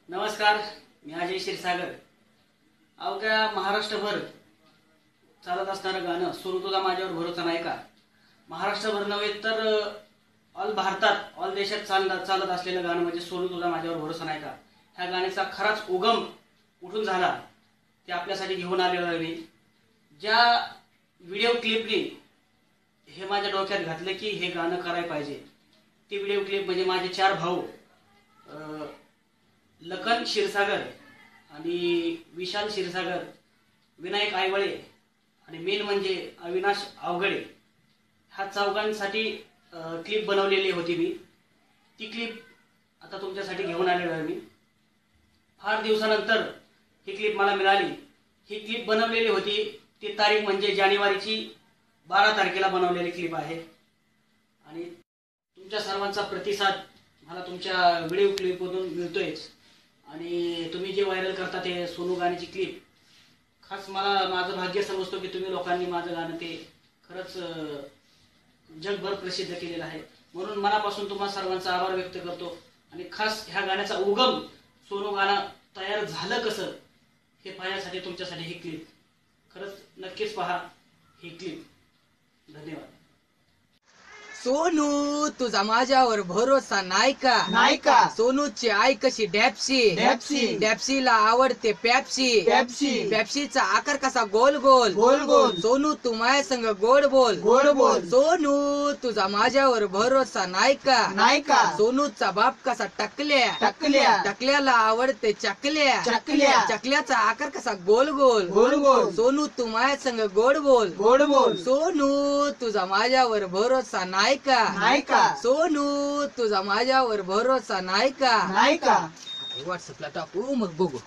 नमस्कार, मी अजय क्षीरसागर। अवघ्या महाराष्ट्रभर चालत असणारं गाणं सोनू तुझा माझ्यावर भरोसा नाही का, महाराष्ट्रभर नव्हे तर ऑल भारतात ऑल देशात चालत असलेलं गाणं म्हणजे सोनू तुझा माझ्यावर भरोसा नाही का। ह्या गाण्याचा खराच उगम कुठून झाला ते आपल्यासाठी घेऊन आलेलो आहे मी। ज्या व्हिडिओ क्लिपने हे माझ्या डोक्यात घातलं की हे गाणं करायला पाहिजे, ती व्हिडिओ क्लिप म्हणजे माझे 4 भाऊ लखन क्षीरसागर आणि विशाल क्षीरसागर, विनायक आयवळे आणि मेन म्हणजे अविनाश अवघडे, ह्या चौघांसाठी क्लिप बनवलेली होती मी। ती क्लिप आता तुमच्यासाठी घेऊन आलेलो आहे मी। फार दिवसानंतर ही क्लिप मला मिळाली। ही क्लिप बनवलेली होती ती तारीख म्हणजे जानेवारीची 12 तारखेला बनवलेली क्लिप आहे आणि तुमच्या सर्वांचा प्रतिसाद मला तुमच्या व्हिडिओ क्लिपमधून मिळतोयच आणि तुम्ही जे व्हायरल करता ते सोनू गाण्याची क्लिप, खास मला माझं भाग्य समजतो की तुम्ही लोकांनी माझं गाणं ते खरंच जगभर प्रसिद्ध केलेलं आहे। म्हणून मनापासून तुम्हा सर्वांचा आभार व्यक्त करतो आणि खास ह्या गाण्याचा उगम सोनू गाणं तयार झालं कसं हे पाहण्यासाठी तुमच्यासाठी ही क्लिप, खरंच नक्कीच पहा ही क्लिप। धन्यवाद। सोनू तुझा माझ्यावर भरोसा नाही का, नाही का? सोनूची आई कशी डॅप्सी, डॅप्सी. डॅप्सीला आवडते पेप्सी, पेप्सी. पेप्सीचा आकार कसा गोल गोल, गोल गोल. सोनू तू माझ्या संग गोड बोल, गोड बोल. सोनू तुझा माझ्यावर भरोसा नाही का, नाही का? सोनूचा बाप कसा टकल्या, टकल्या. टकल्याला आवडते चकल्या, चकल्या. चकल्याचा आकार कसा गोल गोल, गोल गोल. सोनू तू माझ्या संग गोड बोल, गोड बोल. सोनू तुझा माझ्यावर भरोसा नाही का, नाही का? सोनू तुझा माझ्यावर भरोसा नाही का। नाही का? व्हॉट्सअपला टाकू मग बघू।